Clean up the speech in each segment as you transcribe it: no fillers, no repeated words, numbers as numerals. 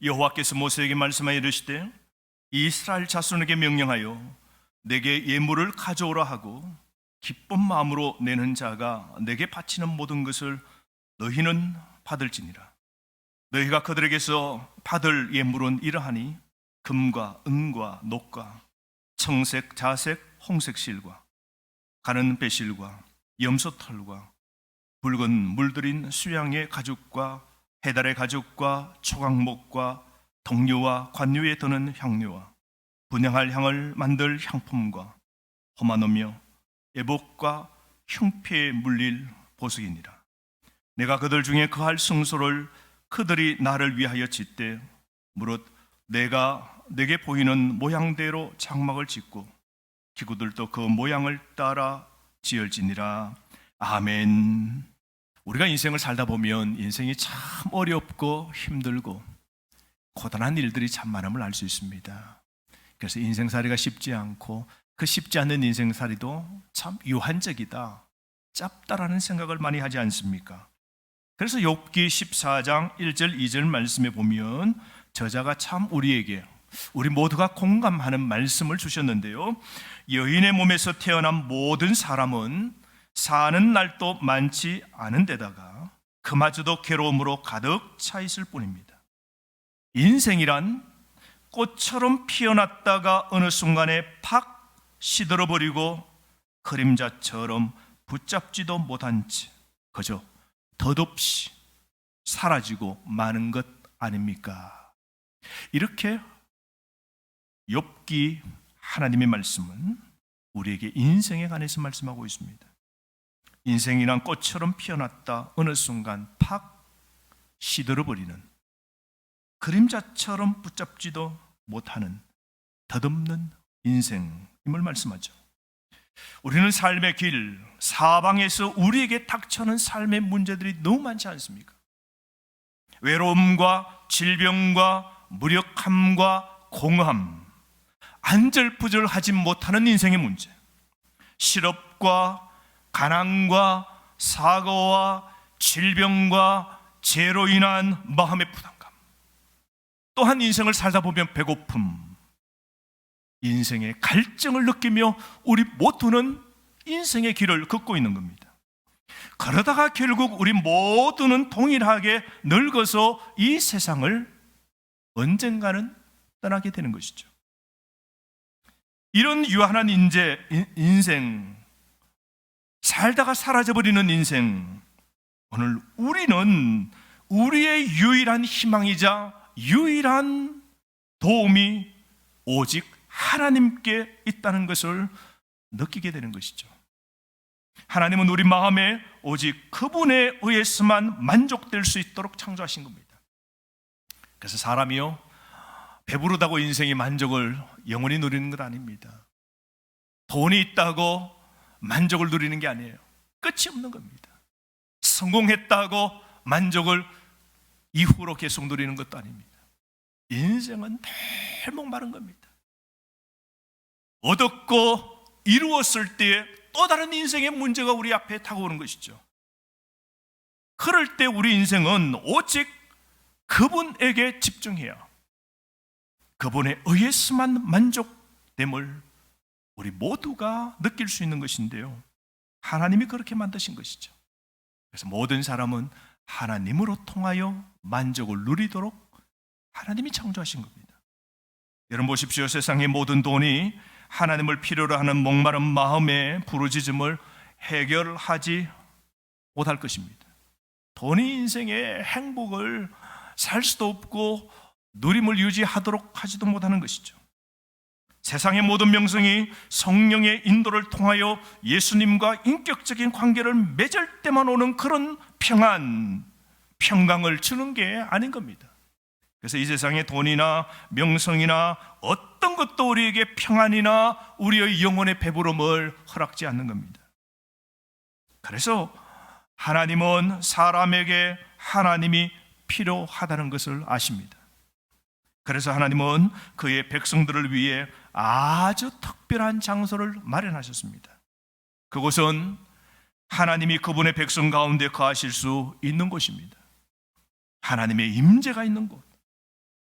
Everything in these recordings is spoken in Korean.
여호와께서 모세에게 말씀하여 이르시되 이스라엘 자손에게 명령하여 내게 예물을 가져오라 하고 기쁜 마음으로 내는 자가 내게 바치는 모든 것을 너희는 받을지니라. 너희가 그들에게서 받을 예물은 이러하니 금과 은과 녹과 청색, 자색, 홍색 실과 가는 배실과 염소털과 붉은 물들인 수양의 가죽과 해달의 가죽과 초강목과 동료와 관유에 드는 향료와 분향할 향을 만들 향품과 호마노며 애복과 흉패에 물릴 보석이니라. 내가 그들 중에 그할 승소를 그들이 나를 위하여 짓되 무릇 내가 내게 보이는 모양대로 장막을 짓고 기구들도 그 모양을 따라 지을지니라. 아멘. 우리가 인생을 살다 보면 인생이 참 어렵고 힘들고 고단한 일들이 참 많음을 알 수 있습니다. 그래서 인생살이가 쉽지 않고 그 쉽지 않는 인생살이도 참 유한적이다, 짧다라는 생각을 많이 하지 않습니까? 그래서 욥기 14장 1절 2절 말씀에 보면 저자가 참 우리 모두가 공감하는 말씀을 주셨는데요. 여인의 몸에서 태어난 모든 사람은 사는 날도 많지 않은 데다가 그마저도 괴로움으로 가득 차 있을 뿐입니다. 인생이란 꽃처럼 피어났다가 어느 순간에 팍 시들어버리고 그림자처럼 붙잡지도 못한 채 그저 덧없이 사라지고 마는 것 아닙니까? 이렇게 욥기 하나님의 말씀은 우리에게 인생에 관해서 말씀하고 있습니다. 인생이란 꽃처럼 피어났다 어느 순간 팍 시들어버리는 그림자처럼 붙잡지도 못하는 덧없는 인생임을 말씀하죠. 우리는 삶의 길 사방에서 우리에게 닥쳐오는 삶의 문제들이 너무 많지 않습니까? 외로움과 질병과 무력함과 공허함, 안절부절하지 못하는 인생의 문제, 실업과 가난과 사고와 질병과 죄로 인한 마음의 부담감, 또한 인생을 살다 보면 배고픔, 인생의 갈증을 느끼며 우리 모두는 인생의 길을 걷고 있는 겁니다. 그러다가 결국 우리 모두는 동일하게 늙어서 이 세상을 언젠가는 떠나게 되는 것이죠. 이런 유한한 인생, 살다가 사라져버리는 인생, 오늘 우리는 우리의 유일한 희망이자 유일한 도움이 오직 하나님께 있다는 것을 느끼게 되는 것이죠. 하나님은 우리 마음에 오직 그분에 의해서만 만족될 수 있도록 창조하신 겁니다. 그래서 사람이요, 배부르다고 인생의 만족을 영원히 누리는 것 아닙니다. 돈이 있다고 만족을 누리는 게 아니에요. 끝이 없는 겁니다. 성공했다고 만족을 이후로 계속 누리는 것도 아닙니다. 인생은 대목 마른 겁니다. 얻었고 이루었을 때에 또 다른 인생의 문제가 우리 앞에 다가오는 것이죠. 그럴 때 우리 인생은 오직 그분에게 집중해야 그분에 의해서만 만족됨을 우리 모두가 느낄 수 있는 것인데요, 하나님이 그렇게 만드신 것이죠. 그래서 모든 사람은 하나님으로 통하여 만족을 누리도록 하나님이 창조하신 겁니다. 여러분 보십시오. 세상의 모든 돈이 하나님을 필요로 하는 목마른 마음의 부르짖음을 해결하지 못할 것입니다. 돈이 인생의 행복을 살 수도 없고 누림을 유지하도록 하지도 못하는 것이죠. 세상의 모든 명성이 성령의 인도를 통하여 예수님과 인격적인 관계를 맺을 때만 오는 그런 평강을 주는 게 아닌 겁니다. 그래서 이 세상의 돈이나 명성이나 어떤 것도 우리에게 평안이나 우리의 영혼의 배부름을 허락지 않는 겁니다. 그래서 하나님은 사람에게 하나님이 필요하다는 것을 아십니다. 그래서 하나님은 그의 백성들을 위해 아주 특별한 장소를 마련하셨습니다. 그곳은 하나님이 그분의 백성 가운데 거하실 수 있는 곳입니다. 하나님의 임재가 있는 곳,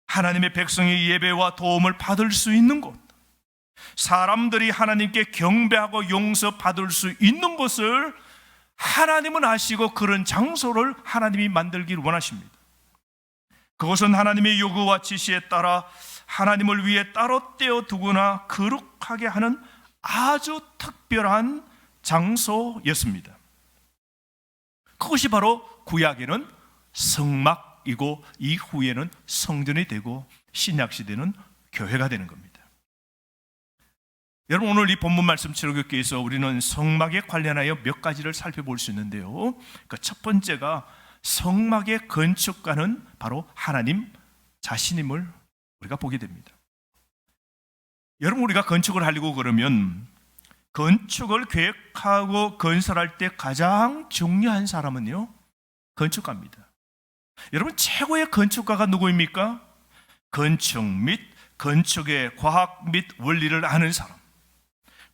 하나님의 백성의 예배와 도움을 받을 수 있는 곳, 사람들이 하나님께 경배하고 용서받을 수 있는 곳을 하나님은 아시고 그런 장소를 하나님이 만들기를 원하십니다. 그것은 하나님의 요구와 지시에 따라 하나님을 위해 따로 떼어두거나 거룩하게 하는 아주 특별한 장소였습니다. 그것이 바로 구약에는 성막이고 이후에는 성전이 되고 신약시대는 교회가 되는 겁니다. 여러분, 오늘 이 본문 말씀 치료교회에서 위해서 우리는 성막에 관련하여 몇 가지를 살펴볼 수 있는데요. 그 첫 번째가 성막의 건축가는 바로 하나님 자신임을 우리가 보게 됩니다. 여러분, 우리가 건축을 하려고 그러면 건축을 계획하고 건설할 때 가장 중요한 사람은요, 건축가입니다. 여러분, 최고의 건축가가 누구입니까? 건축 및 건축의 과학 및 원리를 아는 사람,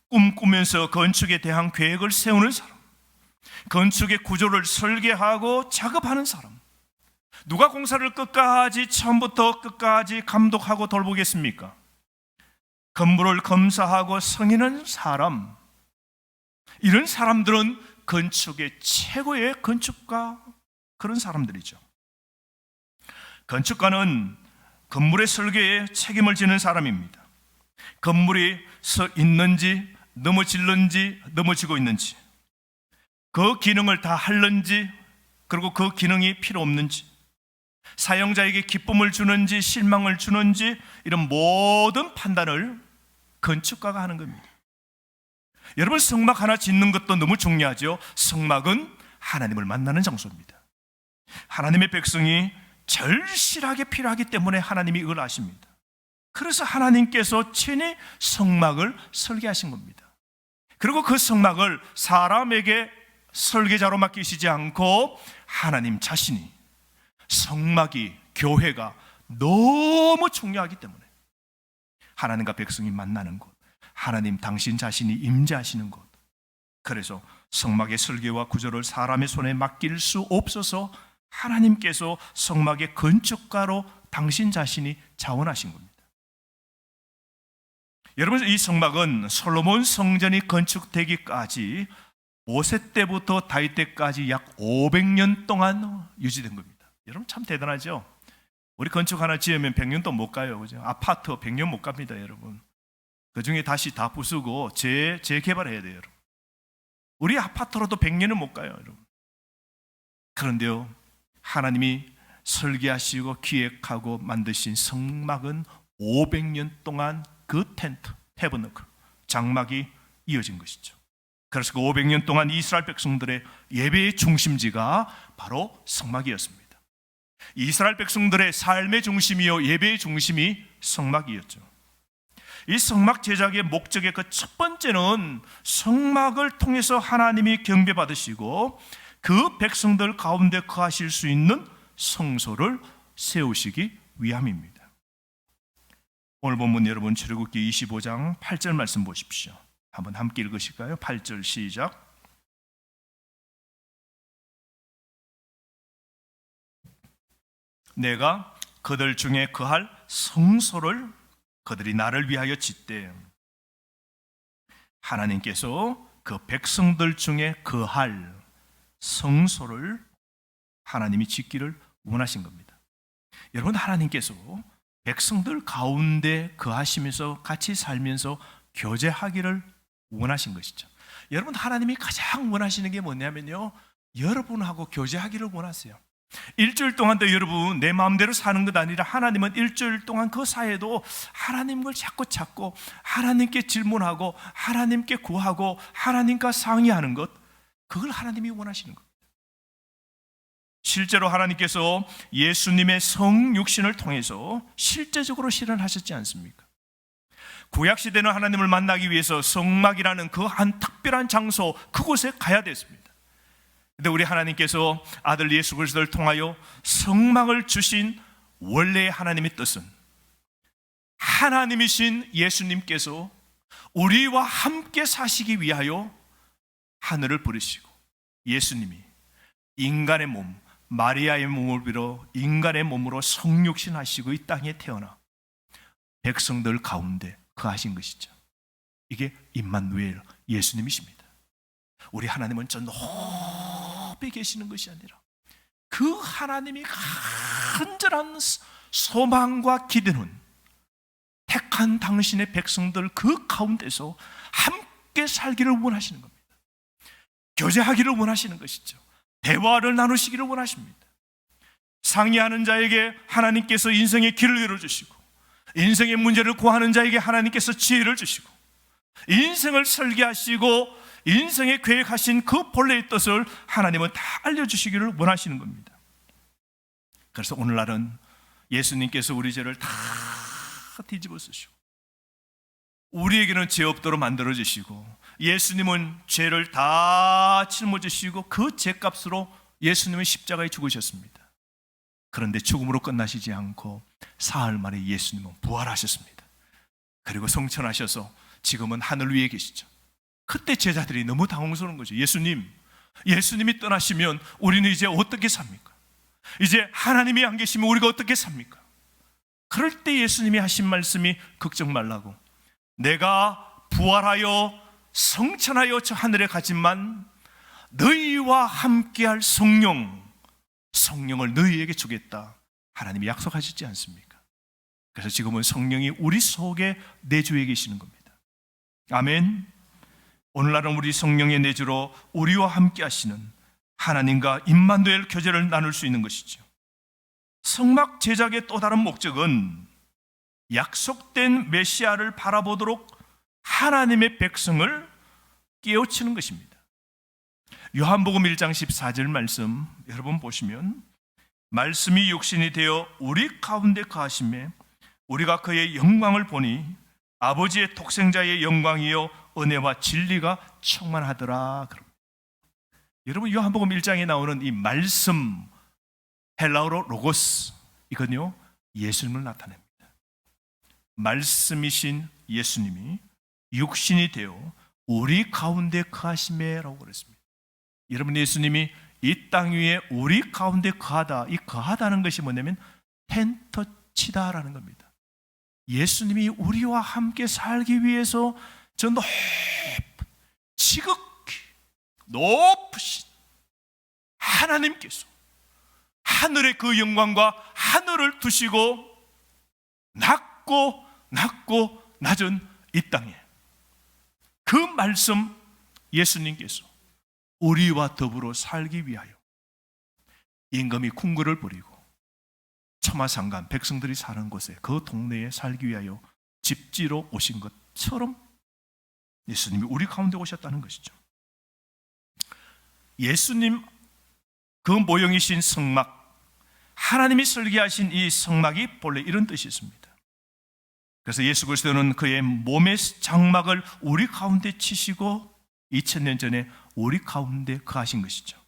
꿈꾸면서 건축에 대한 계획을 세우는 사람, 건축의 구조를 설계하고 작업하는 사람. 누가 공사를 끝까지 처음부터 끝까지 감독하고 돌보겠습니까? 건물을 검사하고 승인하는 사람. 이런 사람들은 건축의 최고의 건축가, 그런 사람들이죠. 건축가는 건물의 설계에 책임을 지는 사람입니다. 건물이 서 있는지, 넘어질는지, 넘어지고 있는지, 그 기능을 다 하는지, 그리고 그 기능이 필요 없는지, 사용자에게 기쁨을 주는지 실망을 주는지, 이런 모든 판단을 건축가가 하는 겁니다. 여러분, 성막 하나 짓는 것도 너무 중요하죠. 성막은 하나님을 만나는 장소입니다. 하나님의 백성이 절실하게 필요하기 때문에 하나님이 이걸 아십니다. 그래서 하나님께서 친히 성막을 설계하신 겁니다. 그리고 그 성막을 사람에게 설계자로 맡기시지 않고 하나님 자신이, 성막이, 교회가 너무 중요하기 때문에 하나님과 백성이 만나는 곳, 하나님 당신 자신이 임재하시는 곳, 그래서 성막의 설계와 구조를 사람의 손에 맡길 수 없어서 하나님께서 성막의 건축가로 당신 자신이 자원하신 겁니다. 여러분, 이 성막은 솔로몬 성전이 건축되기까지 5세 때부터 다윗 때까지 약 500년 동안 유지된 겁니다. 여러분, 참 대단하죠? 우리 건축 하나 지으면 100년도 못 가요, 그죠? 아파트 100년 못 갑니다, 여러분. 그 중에 다시 다 부수고 재개발해야 돼요, 여러분. 우리 아파트로도 100년은 못 가요, 여러분. 그런데요, 하나님이 설계하시고 기획하고 만드신 성막은 500년 동안 그 텐트, 태버너클, 장막이 이어진 것이죠. 그래서 그 500년 동안 이스라엘 백성들의 예배의 중심지가 바로 성막이었습니다. 이스라엘 백성들의 삶의 중심이요, 예배의 중심이 성막이었죠. 이 성막 제작의 목적의 그 첫 번째는 성막을 통해서 하나님이 경배받으시고 그 백성들 가운데 거하실 수 있는 성소를 세우시기 위함입니다. 오늘 본문 여러분 출애굽기 25장 8절 말씀 보십시오. 한번 함께 읽으실까요? 8절 시작. 내가 그들 중에 거할 성소를 그들이 나를 위하여 짓되, 하나님께서 그 백성들 중에 거할 성소를 하나님이 짓기를 원하신 겁니다. 여러분, 하나님께서 백성들 가운데 거하시면서 같이 살면서 교제하기를 원하신 것이죠. 여러분, 하나님이 가장 원하시는 게 뭐냐면요, 여러분하고 교제하기를 원하세요. 일주일 동안도 여러분 내 마음대로 사는 것 아니라 하나님은 일주일 동안 그 사이에도 하나님을 자꾸 찾고 하나님께 질문하고 하나님께 구하고 하나님과 상의하는 것, 그걸 하나님이 원하시는 겁니다. 실제로 하나님께서 예수님의 성육신을 통해서 실제적으로 실현하셨지 않습니까? 구약시대는 하나님을 만나기 위해서 성막이라는 그 한 특별한 장소, 그곳에 가야 됐습니다. 그런데 우리 하나님께서 아들 예수 그리스도를 통하여 성막을 주신 원래의 하나님의 뜻은, 하나님이신 예수님께서 우리와 함께 사시기 위하여 하늘을 부르시고 예수님이 인간의 몸, 마리아의 몸을 빌어 인간의 몸으로 성육신하시고 이 땅에 태어나 백성들 가운데 거하신 것이죠. 이게 임마누엘 예수님이십니다. 우리 하나님은 저 높이 계시는 것이 아니라 그 하나님이 간절한 소망과 기대는 택한 당신의 백성들 그 가운데서 함께 살기를 원하시는 겁니다. 교제하기를 원하시는 것이죠. 대화를 나누시기를 원하십니다. 상의하는 자에게 하나님께서 인생의 길을 열어주시고, 인생의 문제를 구하는 자에게 하나님께서 지혜를 주시고, 인생을 설계하시고 인생에 계획하신 그 본래의 뜻을 하나님은 다 알려주시기를 원하시는 겁니다. 그래서 오늘날은 예수님께서 우리 죄를 다 뒤집어 쓰시고, 우리에게는 죄 없도록 만들어 주시고, 예수님은 죄를 다 짊어지시고 그 죄값으로 예수님은 십자가에 죽으셨습니다. 그런데 죽음으로 끝나시지 않고 사흘 만에 예수님은 부활하셨습니다. 그리고 성천하셔서 지금은 하늘 위에 계시죠. 그때 제자들이 너무 당황스러운 거죠. 예수님이 떠나시면 우리는 이제 어떻게 삽니까? 이제 하나님이 안 계시면 우리가 어떻게 삽니까? 그럴 때 예수님이 하신 말씀이 걱정 말라고, 내가 부활하여 성천하여 저 하늘에 가지만 너희와 함께할 성령을 너희에게 주겠다, 하나님이 약속하셨지 않습니까? 그래서 지금은 성령이 우리 속에 내주해 계시는 겁니다. 아멘. 오늘날은 우리 성령의 내주로 우리와 함께 하시는 하나님과 임마누엘 교제를 나눌 수 있는 것이죠. 성막 제작의 또 다른 목적은 약속된 메시아를 바라보도록 하나님의 백성을 깨우치는 것입니다. 요한복음 1장 14절 말씀 여러분 보시면, 말씀이 육신이 되어 우리 가운데 거하심에 우리가 그의 영광을 보니 아버지의 독생자의 영광이요 은혜와 진리가 충만하더라. 여러분, 요한복음 1장에 나오는 이 말씀, 헬라어로 로고스, 이건요 예수님을 나타냅니다. 말씀이신 예수님이 육신이 되어 우리 가운데 거하심에라고 그랬습니다. 여러분, 예수님이 이 땅 위에 우리 가운데 거하다, 이 거하다는 것이 뭐냐면 텐트 치다라는 겁니다. 예수님이 우리와 함께 살기 위해서 저 지극히 높으신 하나님께서 하늘의 그 영광과 하늘을 두시고 낮고 낮은 이 땅에 그 말씀 예수님께서 우리와 더불어 살기 위하여 임금이 궁궐을 버리고 처마상간 백성들이 사는 곳에 그 동네에 살기 위하여 집지로 오신 것처럼 예수님이 우리 가운데 오셨다는 것이죠. 예수님 그 모형이신 성막, 하나님이 설계하신 이 성막이 본래 이런 뜻이 있습니다. 그래서 예수 그리스도는 그의 몸의 장막을 우리 가운데 치시고 2000년 전에 우리 가운데 거하신 것이죠.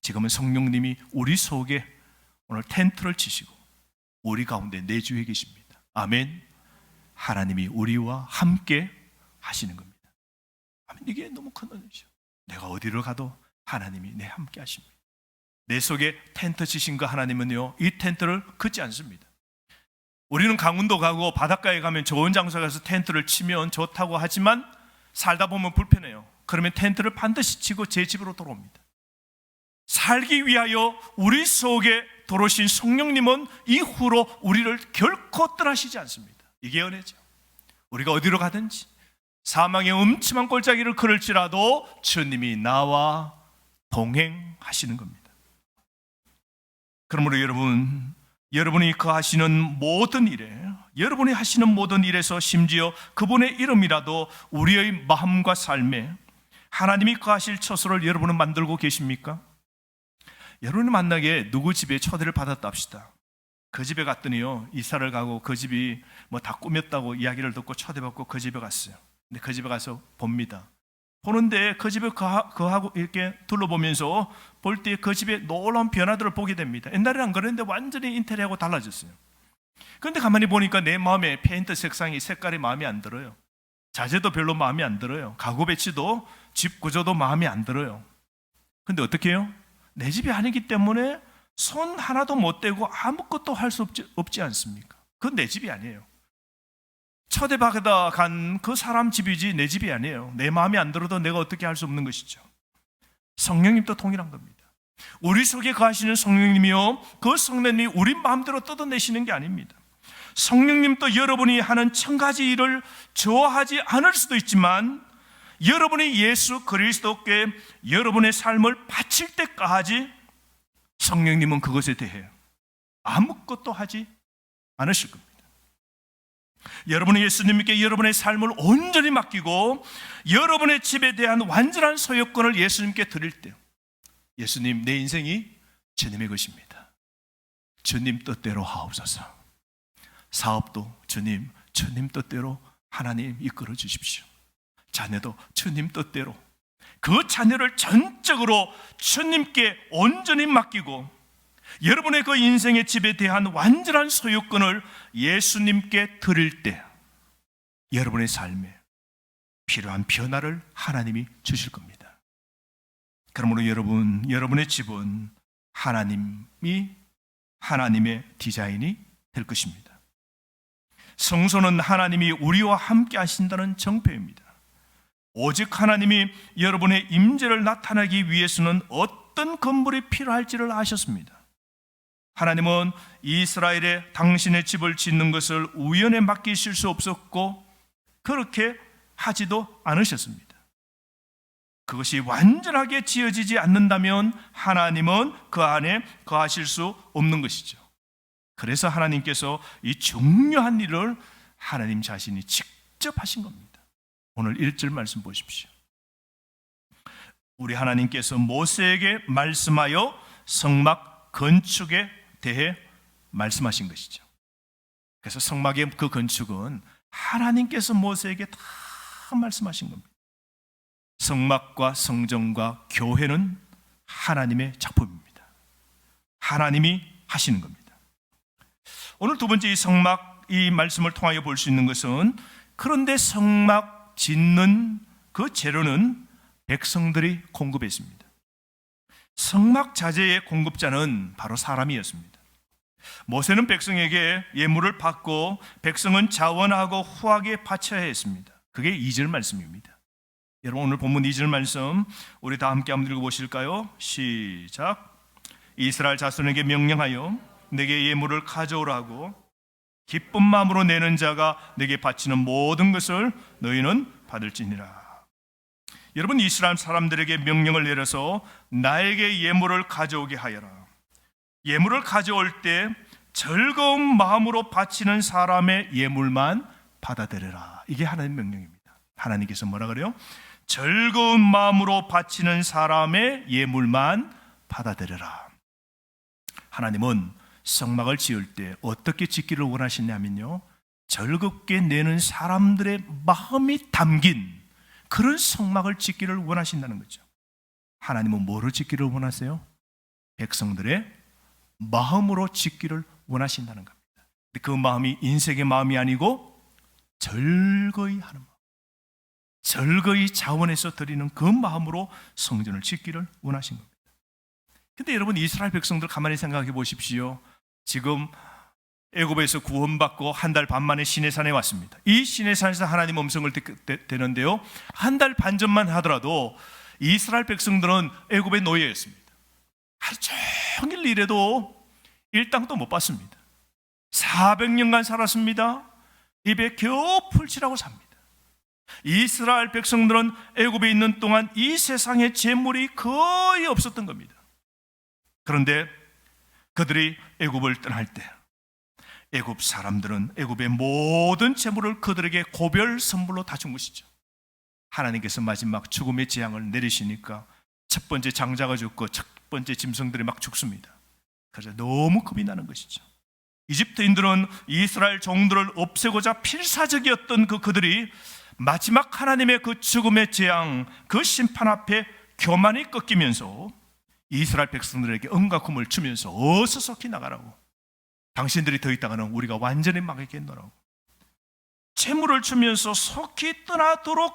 지금은 성령님이 우리 속에 오늘 텐트를 치시고 우리 가운데 내주해 계십니다. 아멘. 하나님이 우리와 함께 하시는 겁니다. 아멘. 이게 너무 큰 은혜죠. 내가 어디로 가도 하나님이 내 함께 하십니다. 내 속에 텐트 치신 그 하나님은요, 이 텐트를 긋지 않습니다. 우리는 강원도 가고 바닷가에 가면 좋은 장소에 가서 텐트를 치면 좋다고 하지만 살다 보면 불편해요. 그러면 텐트를 반드시 치고 제 집으로 돌아옵니다. 살기 위하여 우리 속에 들어오신 성령님은 이후로 우리를 결코 떠나시지 않습니다. 이게 은혜죠. 우리가 어디로 가든지 사망의 음침한 골짜기를 걸을지라도 주님이 나와 동행하시는 겁니다. 그러므로 여러분이 그 하시는 모든 일에, 여러분이 하시는 모든 일에서 심지어 그분의 이름이라도 우리의 마음과 삶에 하나님이 그 하실 처소를 여러분은 만들고 계십니까? 여러분이 만나게 누구 집에 초대를 받았다 합시다. 그 집에 갔더니요, 이사를 가고 그 집이 뭐 다 꾸몄다고 이야기를 듣고 초대받고 그 집에 갔어요. 근데 그 집에 가서 봅니다. 보는데 그 집에 그하고 이렇게 둘러보면서 볼 때 그 집에 놀라운 변화들을 보게 됩니다. 옛날에는 안 그랬는데 완전히 인테리어하고 달라졌어요. 그런데 가만히 보니까 내 마음에 페인트 색깔이 마음에 안 들어요. 자재도 별로 마음에 안 들어요. 가구 배치도 집 구조도 마음에 안 들어요. 근데 어떻게 해요? 내 집이 아니기 때문에 손 하나도 못 대고 아무것도 할 수 없지 않습니까? 그건 내 집이 아니에요. 초대받아 간 그 사람 집이지 내 집이 아니에요. 내 마음에 안 들어도 내가 어떻게 할 수 없는 것이죠. 성령님도 동일한 겁니다. 우리 속에 거하시는 성령님이요, 그 성령님이 우리 마음대로 뜯어내시는 게 아닙니다. 성령님도 여러분이 하는 1000가지 일을 좋아하지 않을 수도 있지만 여러분이 예수 그리스도께 여러분의 삶을 바칠 때까지 성령님은 그것에 대해 아무것도 하지 않으실 겁니다. 여러분이 예수님께 여러분의 삶을 온전히 맡기고 여러분의 집에 대한 완전한 소유권을 예수님께 드릴 때, 예수님, 내 인생이 주님의 것입니다. 주님 뜻대로 하옵소서. 사업도 주님 뜻대로 하나님 이끌어 주십시오. 자녀도 주님 뜻대로, 그 자녀를 전적으로 주님께 온전히 맡기고 여러분의 그 인생의 집에 대한 완전한 소유권을 예수님께 드릴 때 여러분의 삶에 필요한 변화를 하나님이 주실 겁니다. 그러므로 여러분의 집은 하나님의 디자인이 될 것입니다. 성소는 하나님이 우리와 함께 하신다는 정표입니다. 오직 하나님이 여러분의 임재를 나타내기 위해서는 어떤 건물이 필요할지를 아셨습니다. 하나님은 이스라엘에 당신의 집을 짓는 것을 우연에 맡기실 수 없었고 그렇게 하지도 않으셨습니다. 그것이 완전하게 지어지지 않는다면 하나님은 그 안에 거하실 수 없는 것이죠. 그래서 하나님께서 이 중요한 일을 하나님 자신이 직접 하신 겁니다. 오늘 1절 말씀 보십시오. 우리 하나님께서 모세에게 말씀하여 성막 건축에 대해 말씀하신 것이죠. 그래서 성막의 그 건축은 하나님께서 모세에게 다 말씀하신 겁니다. 성막과 성전과 교회는 하나님의 작품입니다. 하나님이 하시는 겁니다. 오늘 두 번째 이 말씀을 통하여 볼 수 있는 것은, 그런데 성막 짓는 그 재료는 백성들이 공급했습니다. 성막 자재의 공급자는 바로 사람이었습니다. 모세는 백성에게 예물을 받고 백성은 자원하고 후하게 바쳐야 했습니다. 그게 2절 말씀입니다. 여러분, 오늘 본문 2절 말씀 우리 다 함께 한번 읽어보실까요? 시작. 이스라엘 자손에게 명령하여 내게 예물을 가져오라고 기쁜 마음으로 내는 자가 내게 바치는 모든 것을 너희는 받을지니라. 여러분, 이스라엘 사람들에게 명령을 내려서 나에게 예물을 가져오게 하여라. 예물을 가져올 때 즐거운 마음으로 바치는 사람의 예물만 받아들여라. 이게 하나님의 명령입니다. 하나님께서 뭐라 그래요? 즐거운 마음으로 바치는 사람의 예물만 받아들여라. 하나님은 성막을 지을 때 어떻게 짓기를 원하시냐면요, 즐겁게 내는 사람들의 마음이 담긴 그런 성막을 짓기를 원하신다는 거죠. 하나님은 뭐를 짓기를 원하세요? 백성들의 마음으로 짓기를 원하신다는 겁니다. 그 마음이 인색의 마음이 아니고 즐거이 하는 마음, 즐거이 자원해서 드리는 그 마음으로 성전을 짓기를 원하신 겁니다. 근데 여러분, 이스라엘 백성들 가만히 생각해 보십시오. 지금 애굽에서 구원받고 한 달 반 만에 시내산에 왔습니다. 이 시내산에서 하나님 음성을 듣는데요, 한 달 반 전만 하더라도 이스라엘 백성들은 애굽의 노예였습니다. 하루 종일 일해도 일당도 못 받습니다. 400년간 살았습니다. 입에 겨우 풀칠하고 삽니다. 이스라엘 백성들은 애굽에 있는 동안 이 세상에 재물이 거의 없었던 겁니다. 그런데 그들이 애굽을 떠날 때 애굽 사람들은 애굽의 모든 재물을 그들에게 고별 선물로 다 준 것이죠. 하나님께서 마지막 죽음의 재앙을 내리시니까 첫 번째 장자가 죽고 첫 번째 짐승들이 막 죽습니다. 그래서 너무 겁이 나는 것이죠. 이집트인들은 이스라엘 종들을 없애고자 필사적이었던 그들이 마지막 하나님의 그 죽음의 재앙, 그 심판 앞에 교만이 꺾이면서 이스라엘 백성들에게 은과 금을 주면서 어서 속히 나가라고, 당신들이 더 있다가는 우리가 완전히 망하겠노라고 재물을 주면서 속히 떠나도록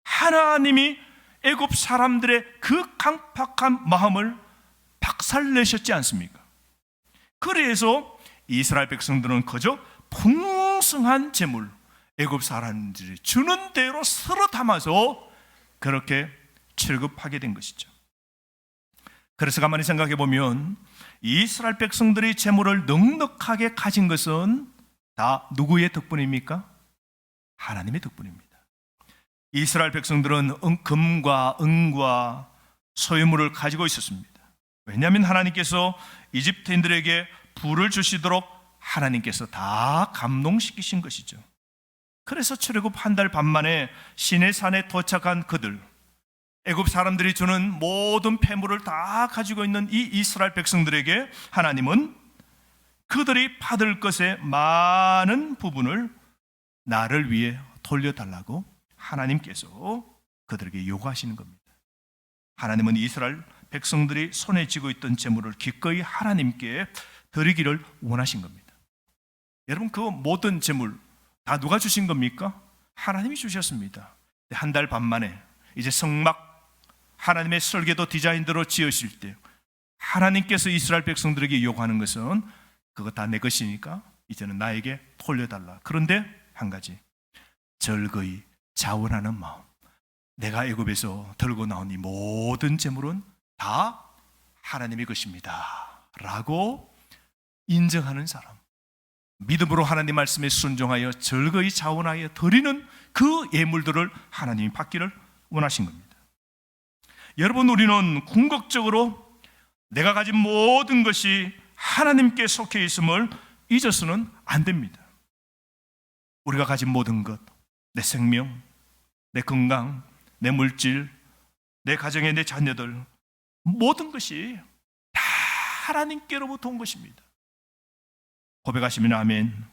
하나님이 애굽 사람들의 그 강팍한 마음을 박살내셨지 않습니까? 그래서 이스라엘 백성들은 그저 풍성한 재물, 애굽 사람들이 주는 대로 서로 담아서 그렇게 출급하게 된 것이죠. 그래서 가만히 생각해 보면 이스라엘 백성들이 재물을 넉넉하게 가진 것은 다 누구의 덕분입니까? 하나님의 덕분입니다. 이스라엘 백성들은 금과 은과 소유물을 가지고 있었습니다. 왜냐하면 하나님께서 이집트인들에게 부를 주시도록 하나님께서 다 감동시키신 것이죠. 그래서 출애굽 한 달 반 만에 시내산에 도착한 그들, 애굽 사람들이 주는 모든 폐물을 다 가지고 있는 이 이스라엘 백성들에게 하나님은 그들이 받을 것의 많은 부분을 나를 위해 돌려달라고 하나님께서 그들에게 요구하시는 겁니다. 하나님은 이스라엘 백성들이 손에 쥐고 있던 재물을 기꺼이 하나님께 드리기를 원하신 겁니다. 여러분, 그 모든 재물 다 누가 주신 겁니까? 하나님이 주셨습니다. 한 달 반 만에 이제 성막 하나님의 설계도 디자인대로 지으실 때 하나님께서 이스라엘 백성들에게 요구하는 것은 그거 다 내 것이니까 이제는 나에게 돌려달라. 그런데 한 가지, 절거히 자원하는 마음. 내가 애굽에서 들고 나온 이 모든 재물은 다 하나님의 것입니다 라고 인정하는 사람, 믿음으로 하나님 말씀에 순종하여 절거히 자원하여 드리는 그 예물들을 하나님이 받기를 원하신 겁니다. 여러분, 우리는 궁극적으로 내가 가진 모든 것이 하나님께 속해 있음을 잊어서는 안 됩니다. 우리가 가진 모든 것, 내 생명, 내 건강, 내 물질, 내 가정의 내 자녀들, 모든 것이 다 하나님께로부터 온 것입니다. 고백하시면 아멘.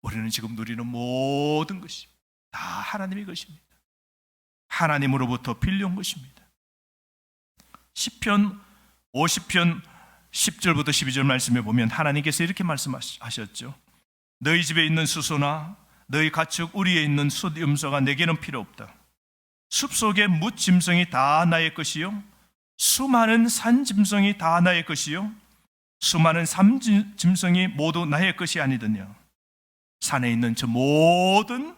우리는 지금 누리는 모든 것이 다 하나님의 것입니다. 하나님으로부터 빌려온 것입니다. 시편 50편 10절부터 12절 말씀에 보면 하나님께서 이렇게 말씀하셨죠. 너희 집에 있는 수소나 너희 가축 우리에 있는 숫염소가 내게는 필요 없다. 숲속의 뭇짐승이 다 나의 것이요 수많은 산짐승이 다 나의 것이요 수많은 산짐승이 모두 나의 것이 아니더냐. 산에 있는 저 모든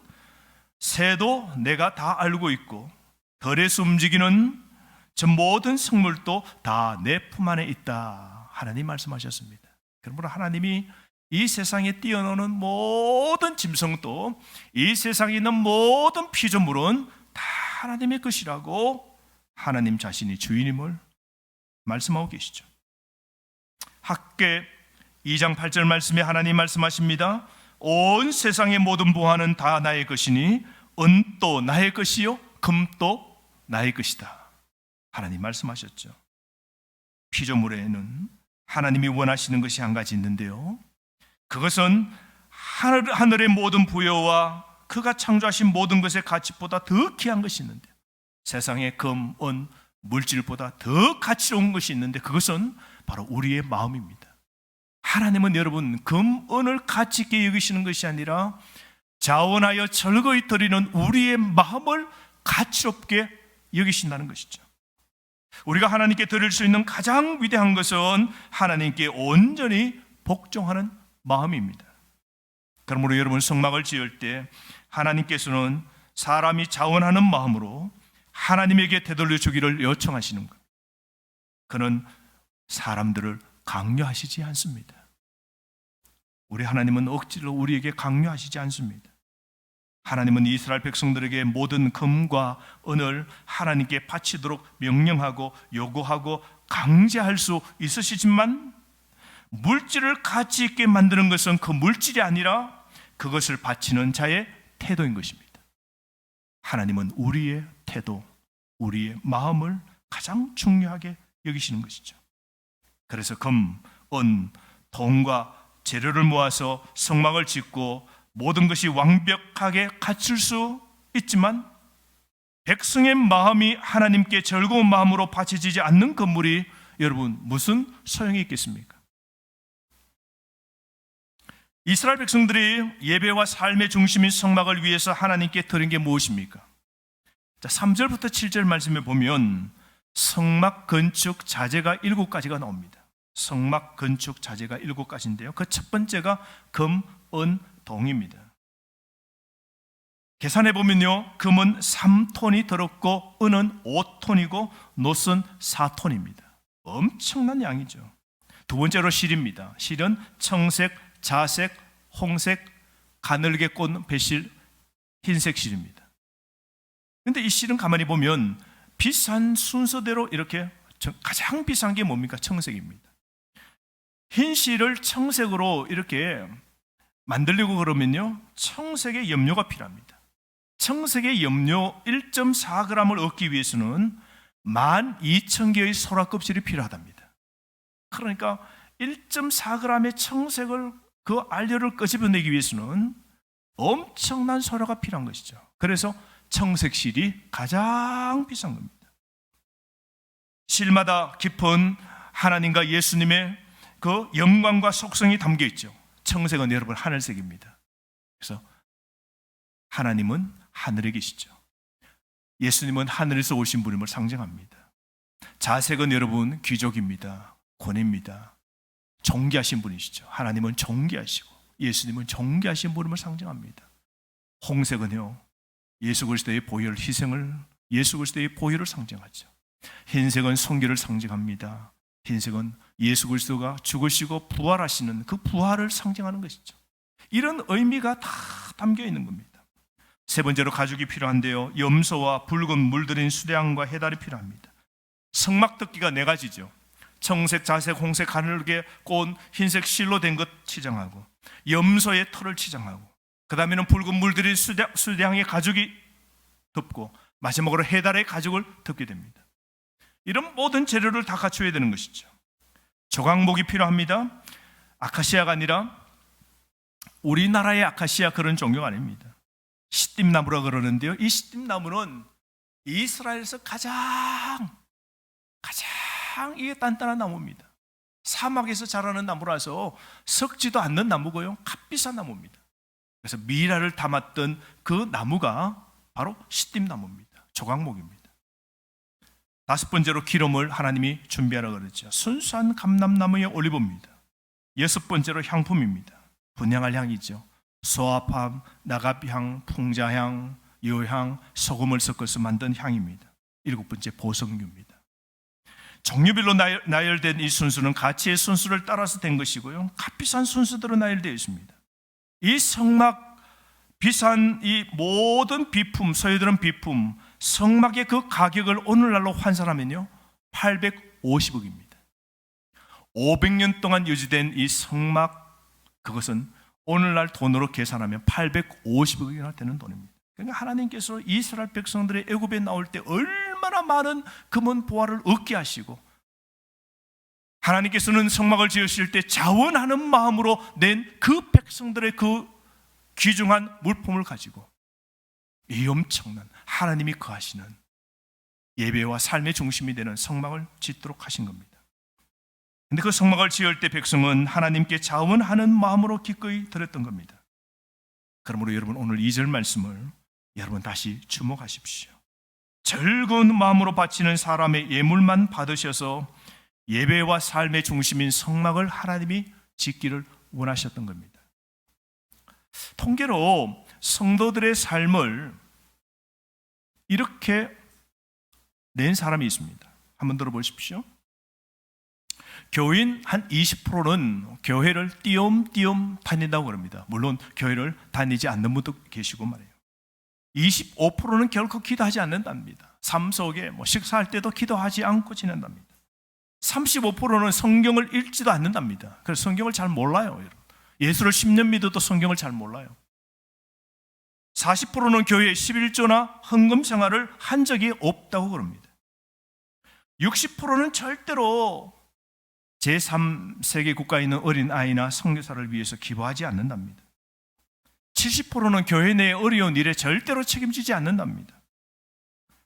새도 내가 다 알고 있고 들에서 움직이는 저 모든 생물도 다 내 품 안에 있다. 하나님 말씀하셨습니다. 그러므로 하나님이 이 세상에 뛰어노는 모든 짐승도, 이 세상에 있는 모든 피조물은 다 하나님의 것이라고 하나님 자신이 주인임을 말씀하고 계시죠. 학개 2장 8절 말씀에 하나님 말씀하십니다. 온 세상의 모든 보화는 다 나의 것이니 은도 나의 것이요 금도 나의 것이다. 하나님 말씀하셨죠. 피조물에는 하나님이 원하시는 것이 한 가지 있는데요, 그것은 하늘의 모든 부여와 그가 창조하신 모든 것의 가치보다 더 귀한 것이 있는데, 세상의 금, 은, 물질보다 더 가치로운 것이 있는데 그것은 바로 우리의 마음입니다. 하나님은 여러분 금, 은을 가치 있게 여기시는 것이 아니라 자원하여 절거히 드리는 우리의 마음을 가치롭게 여기신다는 것이죠. 우리가 하나님께 드릴 수 있는 가장 위대한 것은 하나님께 온전히 복종하는 마음입니다. 그러므로 여러분 성막을 지을 때 하나님께서는 사람이 자원하는 마음으로 하나님에게 되돌려 주기를 요청하시는 것. 그는 사람들을 강요하시지 않습니다. 우리 하나님은 억지로 우리에게 강요하시지 않습니다. 하나님은 이스라엘 백성들에게 모든 금과 은을 하나님께 바치도록 명령하고 요구하고 강제할 수 있으시지만, 물질을 가치 있게 만드는 것은 그 물질이 아니라 그것을 바치는 자의 태도인 것입니다. 하나님은 우리의 태도, 우리의 마음을 가장 중요하게 여기시는 것이죠. 그래서 금, 은, 돈과 재료를 모아서 성막을 짓고 모든 것이 완벽하게 갖출 수 있지만, 백성의 마음이 하나님께 즐거운 마음으로 바쳐지지 않는 건물이 여러분 무슨 소용이 있겠습니까? 이스라엘 백성들이 예배와 삶의 중심인 성막을 위해서 하나님께 드린 게 무엇입니까? 자, 3절부터 7절 말씀에 보면 성막 건축 자재가 7가지가 나옵니다. 성막 건축 자재가 7가지인데요. 그 첫 번째가 금, 은, 동입니다. 계산해 보면요, 금은 3톤이 들었고 은은 5톤이고 놋은 4톤입니다. 엄청난 양이죠. 두 번째로 실입니다. 실은 청색, 자색, 홍색, 가늘게 꼰 배실, 흰색 실입니다. 그런데 이 실은 가만히 보면 비싼 순서대로 이렇게 가장 비싼 게 뭡니까? 청색입니다. 흰 실을 청색으로 이렇게 만들려고 그러면요, 청색의 염료가 필요합니다. 청색의 염료 1.4g을 얻기 위해서는 12,000개의 소라 껍질이 필요하답니다. 그러니까 1.4g의 청색을, 그 알료를 끄집어내기 위해서는 엄청난 소라가 필요한 것이죠. 그래서 청색실이 가장 비싼 겁니다. 실마다 깊은 하나님과 예수님의 그 영광과 속성이 담겨 있죠. 청색은 여러분 하늘색입니다. 그래서 하나님은 하늘에 계시죠. 예수님은 하늘에서 오신 분임을 상징합니다. 자색은 여러분 귀족입니다. 권위입니다. 존귀하신 분이시죠. 하나님은 존귀하시고 예수님은 존귀하신 분임을 상징합니다. 홍색은요, 예수 그리스도의 보혈 희생을, 예수 그리스도의 보혈을 상징하죠. 흰색은 성결을 상징합니다. 흰색은 예수 그리스도가 죽으시고 부활하시는 그 부활을 상징하는 것이죠. 이런 의미가 다 담겨 있는 겁니다. 세 번째로 가죽이 필요한데요, 염소와 붉은 물들인 수량과 해달이 필요합니다. 성막덕기가 4가지죠. 청색, 자색, 홍색, 가늘게 꼰 흰색 실로 된 것 치장하고, 염소의 털을 치장하고, 그 다음에는 붉은 물들인 수량의 가죽이 덮고, 마지막으로 해달의 가죽을 덮게 됩니다. 이런 모든 재료를 다 갖춰야 되는 것이죠. 조각목이 필요합니다. 아카시아가 아니라 우리나라의 아카시아 그런 종류가 아닙니다. 시띠나무라 그러는데요, 이 시띠나무는 이스라엘에서 가장 이게 단단한 나무입니다. 사막에서 자라는 나무라서 썩지도 않는 나무고요, 값비싼 나무입니다. 그래서 미라를 담았던 그 나무가 바로 시띠나무입니다. 조각목입니다. 5번째로 기름을 하나님이 준비하라 그랬죠. 순수한 감람나무의 올리브입니다. 6번째로 향품입니다. 분향할 향이죠. 소아팜, 나갑향, 풍자향, 여향, 소금을 섞어서 만든 향입니다. 7번째 보석류입니다. 종류별로 나열된 이 순수는 가치의 순수를 따라서 된 것이고요, 값비싼 순수대로 나열되어 있습니다. 이 성막 비싼 이 모든 비품, 소유들은 비품, 성막의 그 가격을 오늘날로 환산하면요 850억입니다. 500년 동안 유지된 이 성막, 그것은 오늘날 돈으로 계산하면 850억이나 되는 돈입니다. 그러니까 하나님께서 이스라엘 백성들의 애굽에 나올 때 얼마나 많은 금은 보화를 얻게 하시고, 하나님께서는 성막을 지으실 때 자원하는 마음으로 낸 그 백성들의 그 귀중한 물품을 가지고 이 엄청난 하나님이 거하시는 예배와 삶의 중심이 되는 성막을 짓도록 하신 겁니다. 그런데 그 성막을 지을 때 백성은 하나님께 자원하는 마음으로 기꺼이 드렸던 겁니다. 그러므로 여러분, 오늘 2절 말씀을 여러분 다시 주목하십시오. 즐거운 마음으로 바치는 사람의 예물만 받으셔서 예배와 삶의 중심인 성막을 하나님이 짓기를 원하셨던 겁니다. 통계로 성도들의 삶을 이렇게 낸 사람이 있습니다. 한번 들어보십시오. 교인 한 20%는 교회를 띄엄띄엄 다닌다고 그럽니다. 물론 교회를 다니지 않는 분도 계시고 말이에요. 25%는 결코 기도하지 않는답니다. 삶 속에 식사할 때도 기도하지 않고 지낸답니다. 35%는 성경을 읽지도 않는답니다. 그래서 성경을 잘 몰라요. 여러분. 예수를 10년 믿어도 성경을 잘 몰라요. 40%는 교회에 11조나 헌금 생활을 한 적이 없다고 그럽니다. 60%는 절대로 제3세계 국가에 있는 어린아이나 선교사를 위해서 기부하지 않는답니다. 70%는 교회 내의 어려운 일에 절대로 책임지지 않는답니다.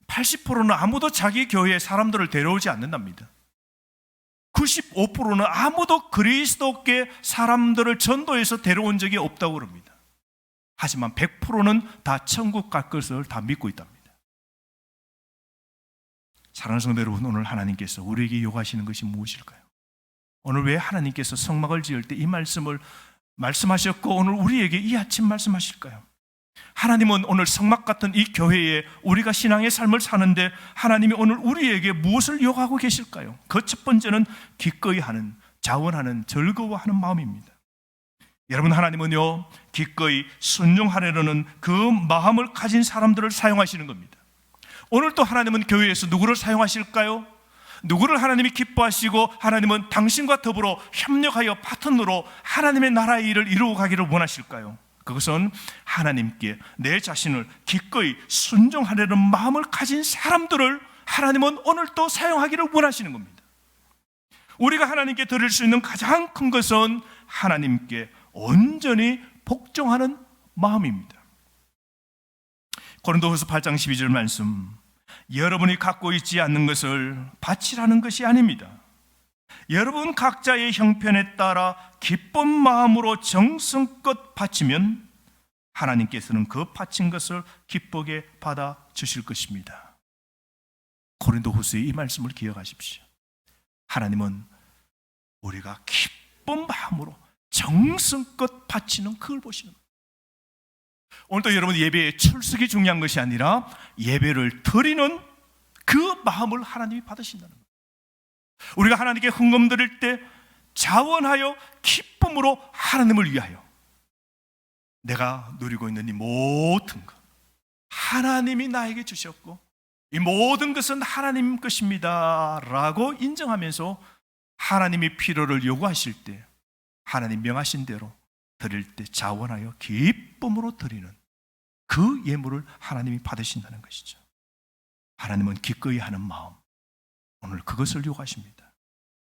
80%는 아무도 자기 교회에 사람들을 데려오지 않는답니다. 95%는 아무도 그리스도께 사람들을 전도해서 데려온 적이 없다고 그럽니다. 하지만 100%는 다 천국 갈 것을 다 믿고 있답니다. 사랑하는 성도 여러분, 오늘 하나님께서 우리에게 요구하시는 것이 무엇일까요? 오늘 왜 하나님께서 성막을 지을 때 이 말씀을 말씀하셨고 오늘 우리에게 이 아침 말씀하실까요? 하나님은 오늘 성막 같은 이 교회에 우리가 신앙의 삶을 사는데 하나님이 오늘 우리에게 무엇을 요구하고 계실까요? 그 첫 번째는 기꺼이 하는, 자원하는, 즐거워하는 마음입니다. 여러분, 하나님은요, 기꺼이 순종하려는 그 마음을 가진 사람들을 사용하시는 겁니다. 오늘 또 하나님은 교회에서 누구를 사용하실까요? 누구를 하나님이 기뻐하시고 하나님은 당신과 더불어 협력하여 파트너로 하나님의 나라의 일을 이루어 가기를 원하실까요? 그것은 하나님께 내 자신을 기꺼이 순종하려는 마음을 가진 사람들을 하나님은 오늘 또 사용하기를 원하시는 겁니다. 우리가 하나님께 드릴 수 있는 가장 큰 것은 하나님께 온전히 복종하는 마음입니다. 고린도후서 8장 12절 말씀, 여러분이 갖고 있지 않는 것을 바치라는 것이 아닙니다. 여러분 각자의 형편에 따라 기쁜 마음으로 정성껏 바치면 하나님께서는 그 바친 것을 기쁘게 받아 주실 것입니다. 고린도후서의 이 말씀을 기억하십시오. 하나님은 우리가 기쁜 마음으로 정성껏 바치는 그걸 보시는 거예요. 오늘도 여러분 예배에 출석이 중요한 것이 아니라 예배를 드리는 그 마음을 하나님이 받으신다는 거예요. 우리가 하나님께 헌금 드릴 때 자원하여 기쁨으로 하나님을 위하여 내가 누리고 있는 이 모든 것 하나님이 나에게 주셨고 이 모든 것은 하나님 것입니다 라고 인정하면서 하나님이 필요를 요구하실 때 하나님 명하신 대로 드릴 때 자원하여 기쁨으로 드리는 그 예물을 하나님이 받으신다는 것이죠. 하나님은 기꺼이 하는 마음, 오늘 그것을 요구하십니다.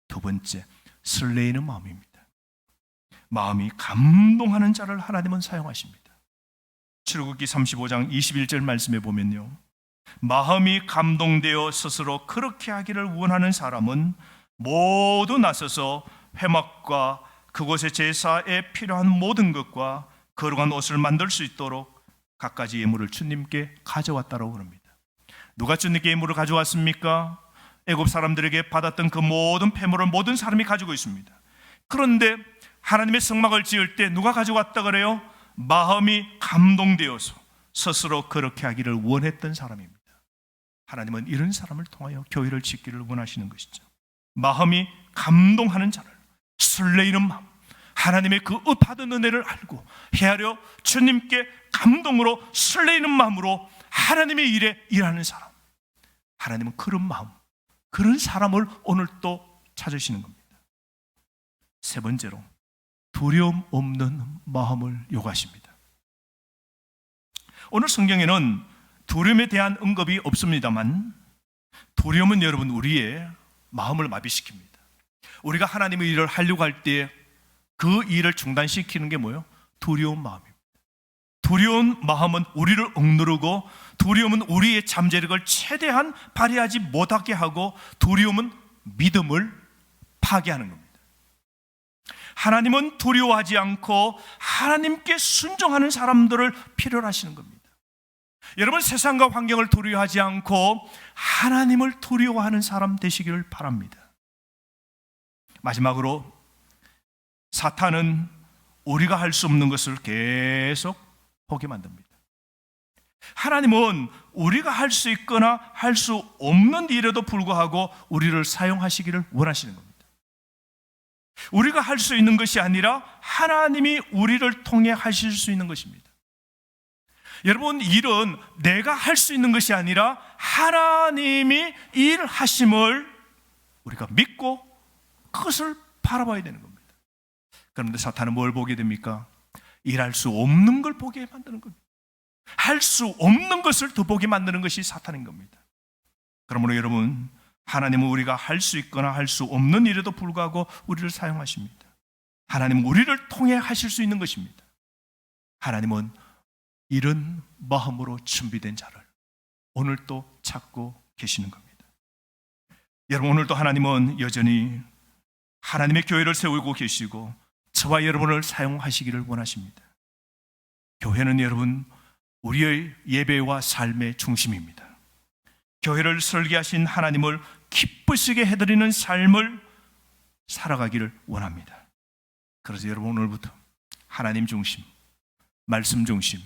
두 번째, 설레이는 마음입니다. 마음이 감동하는 자를 하나님은 사용하십니다. 출애굽기 35장 21절 말씀에 보면요, 마음이 감동되어 스스로 그렇게 하기를 원하는 사람은 모두 나서서 회막과 그곳의 제사에 필요한 모든 것과 거룩한 옷을 만들 수 있도록 갖가지 예물을 주님께 가져왔다고 그럽니다. 누가 주님께 예물을 가져왔습니까? 애굽 사람들에게 받았던 그 모든 폐물을 모든 사람이 가지고 있습니다. 그런데 하나님의 성막을 지을 때 누가 가져왔다 그래요? 마음이 감동되어서 스스로 그렇게 하기를 원했던 사람입니다. 하나님은 이런 사람을 통하여 교회를 짓기를 원하시는 것이죠. 마음이 감동하는 자를, 설레이는 마음, 하나님의 그 받은 은혜를 알고 헤아려 주님께 감동으로 설레이는 마음으로 하나님의 일에 일하는 사람, 하나님은 그런 마음, 그런 사람을 오늘 또 찾으시는 겁니다. 세 번째로 두려움 없는 마음을 요구하십니다. 오늘 성경에는 두려움에 대한 언급이 없습니다만 두려움은 여러분 우리의 마음을 마비시킵니다. 우리가 하나님의 일을 하려고 할 때 그 일을 중단시키는 게 뭐예요? 두려운 마음입니다. 두려운 마음은 우리를 억누르고 두려움은 우리의 잠재력을 최대한 발휘하지 못하게 하고 두려움은 믿음을 파괴하는 겁니다. 하나님은 두려워하지 않고 하나님께 순종하는 사람들을 필요로 하시는 겁니다. 여러분 세상과 환경을 두려워하지 않고 하나님을 두려워하는 사람 되시기를 바랍니다. 마지막으로 사탄은 우리가 할 수 없는 것을 계속 보게 만듭니다. 하나님은 우리가 할 수 있거나 할 수 없는 일에도 불구하고 우리를 사용하시기를 원하시는 겁니다. 우리가 할 수 있는 것이 아니라 하나님이 우리를 통해 하실 수 있는 것입니다. 여러분, 일은 내가 할 수 있는 것이 아니라 하나님이 일하심을 우리가 믿고 그것을 바라봐야 되는 겁니다. 그런데 사탄은 뭘 보게 됩니까? 일할 수 없는 걸 보게 만드는 겁니다. 할 수 없는 것을 더 보게 만드는 것이 사탄인 겁니다. 그러므로 여러분, 하나님은 우리가 할 수 있거나 할 수 없는 일에도 불구하고 우리를 사용하십니다. 하나님은 우리를 통해 하실 수 있는 것입니다. 하나님은 이런 마음으로 준비된 자를 오늘 또 찾고 계시는 겁니다. 여러분, 오늘도 하나님은 여전히 하나님의 교회를 세우고 계시고 저와 여러분을 사용하시기를 원하십니다. 교회는 여러분 우리의 예배와 삶의 중심입니다. 교회를 설계하신 하나님을 기쁘시게 해드리는 삶을 살아가기를 원합니다. 그래서 여러분, 오늘부터 하나님 중심, 말씀 중심,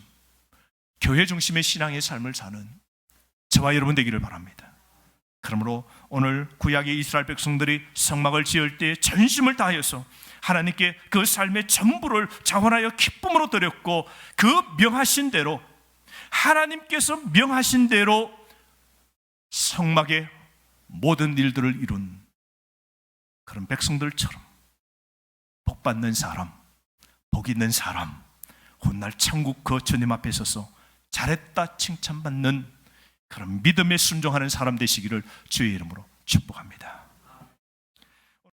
교회 중심의 신앙의 삶을 사는 저와 여러분 되기를 바랍니다. 그러므로 오늘 구약의 이스라엘 백성들이 성막을 지을 때 전심을 다하여서 하나님께 그 삶의 전부를 자원하여 기쁨으로 드렸고, 그 명하신 대로, 하나님께서 명하신 대로 성막의 모든 일들을 이룬 그런 백성들처럼 복받는 사람, 복 있는 사람, 훗날 천국 그 주님 앞에 서서 잘했다 칭찬받는 그런 믿음에 순종하는 사람 되시기를 주의 이름으로 축복합니다.